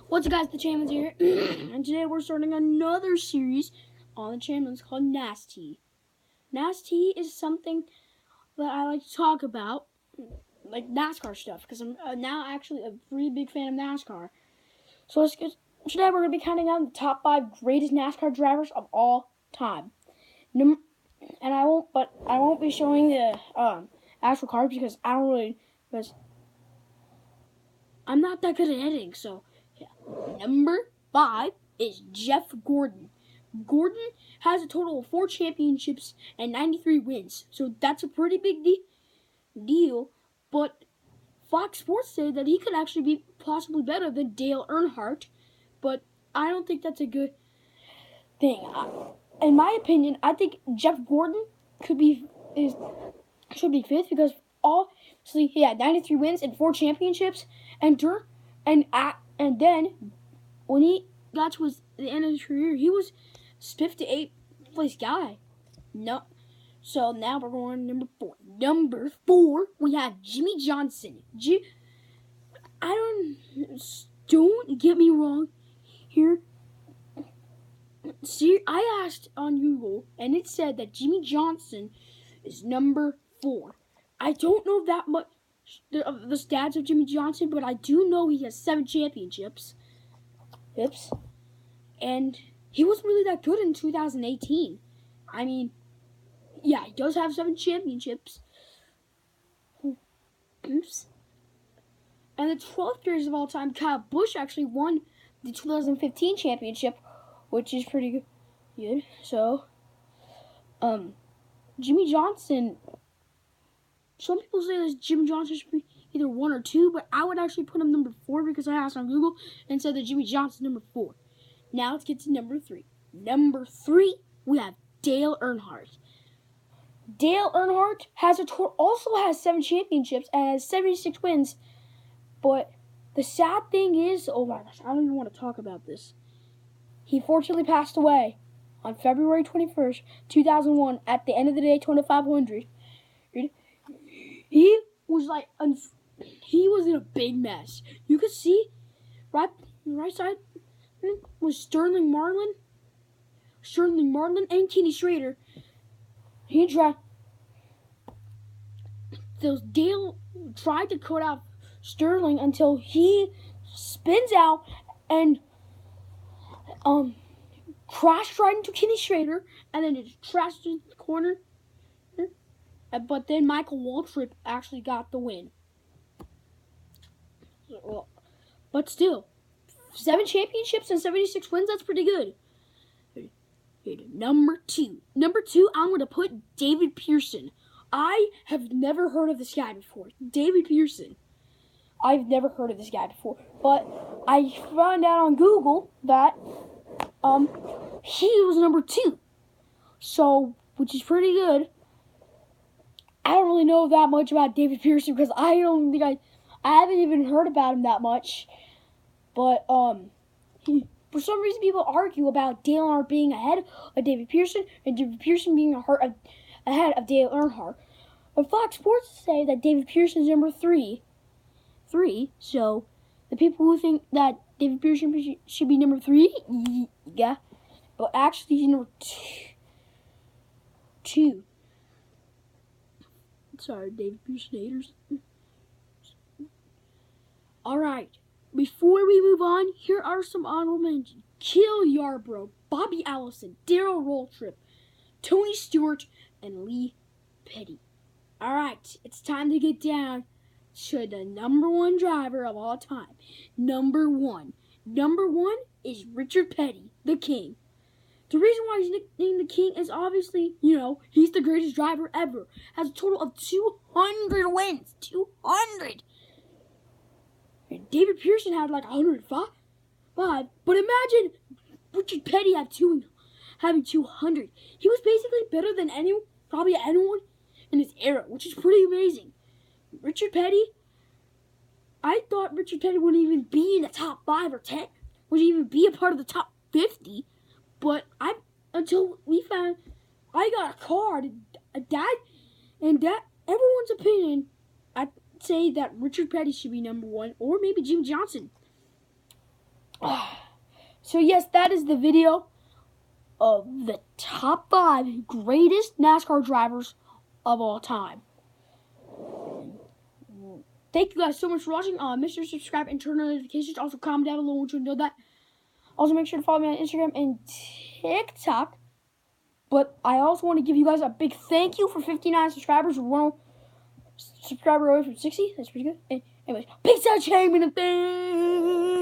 What's up, guys? The Champions here, and today we're starting another series on the Champions called Nasty. Nasty is something that I like to talk about, like NASCAR stuff, because I'm now actually a really big fan of NASCAR. So today we're going to be counting out the top 5 greatest NASCAR drivers of all time. And I won't be showing the actual cards because because I'm not that good at editing. So yeah, number 5 is Jeff Gordon. Gordon has a total of 4 championships and 93 wins, so that's a pretty big deal. But Fox Sports say that he could actually be possibly better than Dale Earnhardt, but I don't think that's a good thing. In my opinion, I think Jeff Gordon should be 5th because obviously he had 93 wins and 4 championships, and then when he got to the end of his career, he was 5th to 8th place guy. No. So now we're going to number 4. Number 4, we have Jimmy Johnson. Don't get me wrong here. See, I asked on Google, and it said that Jimmy Johnson is number 4. I don't know that much of the stats of Jimmy Johnson, but I do know he has 7 championships. And he wasn't really that good in 2018. I mean, yeah, he does have 7 championships. Oops. And the 12th greatest of all time, Kyle Busch, actually won the 2015 championship, which is pretty good. So, Jimmy Johnson, some people say that Jimmy Johnson should be either 1 or 2, but I would actually put him number 4 because I asked on Google and said that Jimmy Johnson's number 4. Now let's get to number 3. Number 3, we have Dale Earnhardt. Dale Earnhardt also has 7 championships and has 76 wins. But the sad thing is, oh my gosh, I don't even want to talk about this. He fortunately passed away on February 21st, 2001 at the end of the day, 2500. He was in a big mess. You could see right side was Sterling Marlin, and Kenny Schrader. Dale tried to cut out Sterling until he spins out and crashed right into Kenny Schrader, and then it crashed into the corner. But then Michael Waltrip actually got the win. But still, 7 championships and 76 wins, that's pretty good. Number 2, I'm going to put David Pearson. I have never heard of this guy before. David Pearson. I've never heard of this guy before. But I found out on Google that he was number 2. So, which is pretty good. I don't really know that much about David Pearson because I haven't even heard about him that much. But for some reason, people argue about Dale Earnhardt being ahead of David Pearson and David Pearson being ahead of Dale Earnhardt. But Fox Sports say that David Pearson is number 3. So the people who think that David Pearson should be number 3, yeah, but actually he's number 2. Sorry, David Pearson haters. All right. Before we move on, here are some honorable mentions. Cale Yarborough, Bobby Allison, Darrell Waltrip, Tony Stewart, and Lee Petty. All right, it's time to get down to the number 1 driver of all time. Number 1 is Richard Petty, the King. The reason why he's nicknamed the King is obviously, he's the greatest driver ever. Has a total of 200 wins. 200! And David Pearson had like 105. But imagine Richard Petty having 200. He was basically better than anyone in his era, which is pretty amazing. Richard Petty, I thought Richard Petty wouldn't even be in the top 5 or 10. Wouldn't even be a part of the top 50. But until we found I got a card, everyone's opinion, I'd say that Richard Petty should be number 1, or maybe Jim Johnson. So yes, that is the video of the top 5 greatest NASCAR drivers of all time. Thank you guys so much for watching. Make sure to subscribe and turn on notifications. Also, comment down below what you know that. Also, make sure to follow me on Instagram and TikTok. But I also want to give you guys a big thank you for 59 subscribers. We're one subscriber away from 60. That's pretty good. And anyways, peace out, champion of things.